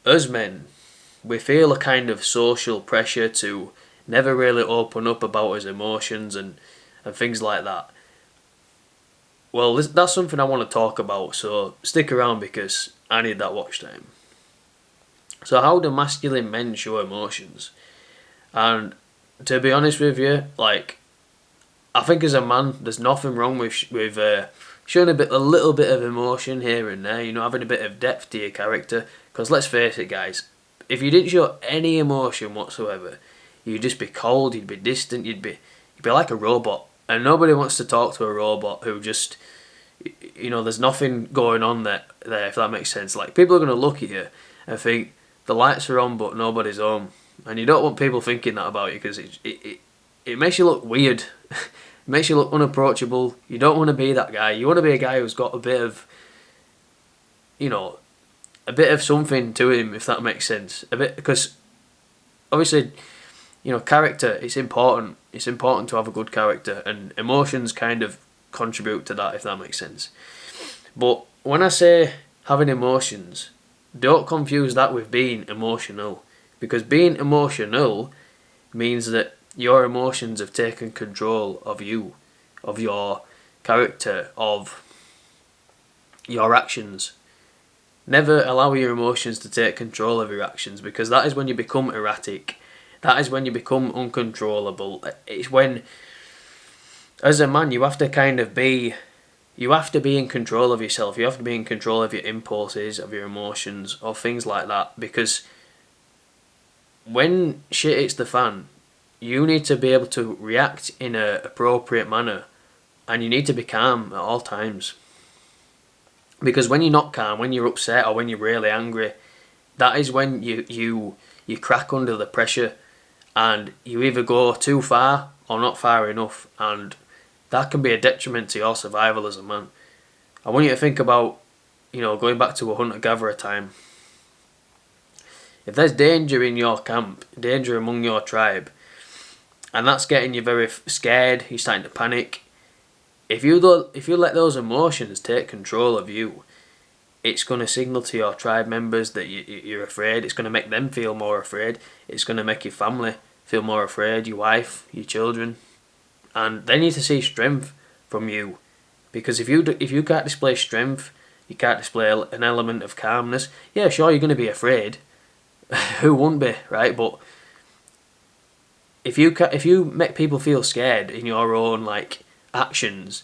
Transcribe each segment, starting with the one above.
us men, we feel a kind of social pressure to never really open up about his emotions and things like that. Well, that's something I want to talk about, so stick around because I need that watch time. So how do masculine men show emotions? And to be honest with you, like, I think as a man, there's nothing wrong with showing a little bit of emotion here and there. You know, having a bit of depth to your character. Because let's face it, guys, if you didn't show any emotion whatsoever, you'd just be cold. You'd be distant. You'd be like a robot. And nobody wants to talk to a robot who just, you know, there's nothing going on there. If that makes sense. Like, people are gonna look at you and think the lights are on, but nobody's home. And you don't want people thinking that about you because it makes you look weird. It makes you look unapproachable. You don't want to be that guy. You want to be a guy who's got a bit of, you know, a bit of something to him, if that makes sense. A bit, because obviously, you know, character, it's important. It's important to have a good character, and emotions kind of contribute to that, if that makes sense. But when I say having emotions, don't confuse that with being emotional, because being emotional means that your emotions have taken control of you, of your character, of your actions. Never allow your emotions to take control of your actions, because that is when you become erratic. That is when you become uncontrollable. It's when, as a man, you have to kind of be, you have to be in control of yourself. You have to be in control of your impulses, of your emotions, of things like that, because when shit hits the fan, you need to be able to react in an appropriate manner, and you need to be calm at all times. Because when you're not calm, when you're upset or when you're really angry, that is when you crack under the pressure, and you either go too far or not far enough, and that can be a detriment to your survival as a man. I want you to think about, you know, going back to a hunter-gatherer time. If there's danger in your camp, danger among your tribe, and that's getting you very scared, you're starting to panic, if you let those emotions take control of you, it's going to signal to your tribe members that you're afraid. It's going to make them feel more afraid. It's going to make your family feel more afraid, your wife, your children. And they need to see strength from you. Because if you can't display strength, you can't display an element of calmness, yeah, sure, you're going to be afraid. Who wouldn't be, right? But if you make people feel scared in your own like actions,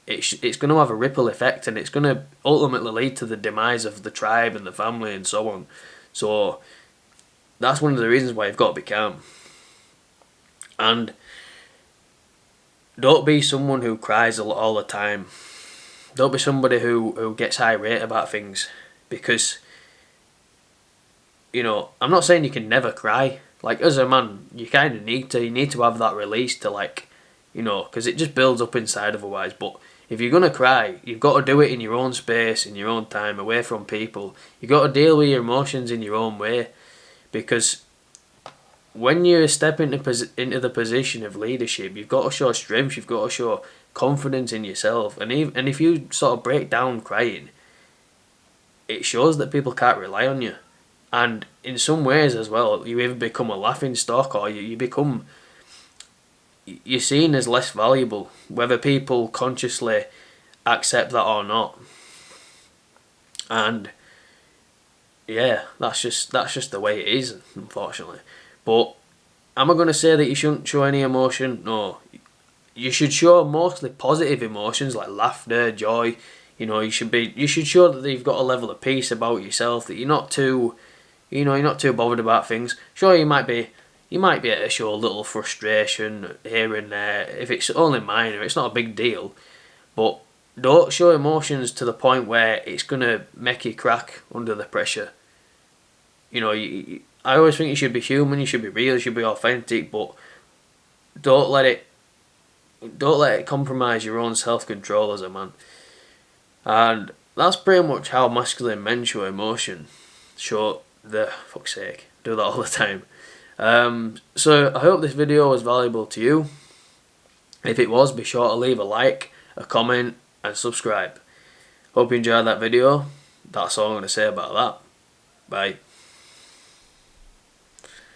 it's going to have a ripple effect, and it's going to ultimately lead to the demise of the tribe and the family and so on. So that's one of the reasons why you've got to be calm. And don't be someone who cries a lot all the time. Don't be somebody who gets irate about things, because, you know, I'm not saying you can never cry. Like, as a man, you kind of need to. You need to have that release to, like, you know, because it just builds up inside otherwise. But if you're going to cry, you've got to do it in your own space, in your own time, away from people. You've got to deal with your emotions in your own way. Because when you step into the position of leadership, you've got to show strength, you've got to show confidence in yourself. And if you sort of break down crying, it shows that people can't rely on you. And in some ways as well, you either become a laughing stock, or you're seen as less valuable, whether people consciously accept that or not. And yeah, that's just the way it is, unfortunately. But am I going to say that you shouldn't show any emotion? No. You should show mostly positive emotions like laughter, joy. You know, you should show that you've got a level of peace about yourself, that you're not too bothered about things. Sure, you might be able to show a little frustration here and there. If it's only minor, it's not a big deal. But don't show emotions to the point where it's going to make you crack under the pressure. You know, I always think you should be human, you should be real, you should be authentic, but don't let it compromise your own self-control as a man. And that's pretty much how masculine men show emotion. Fuck's sake, do that all the time. So I hope this video was valuable to you. If it was, be sure to leave a like, a comment, and subscribe. Hope you enjoyed that video. That's all I'm going to say about that. Bye.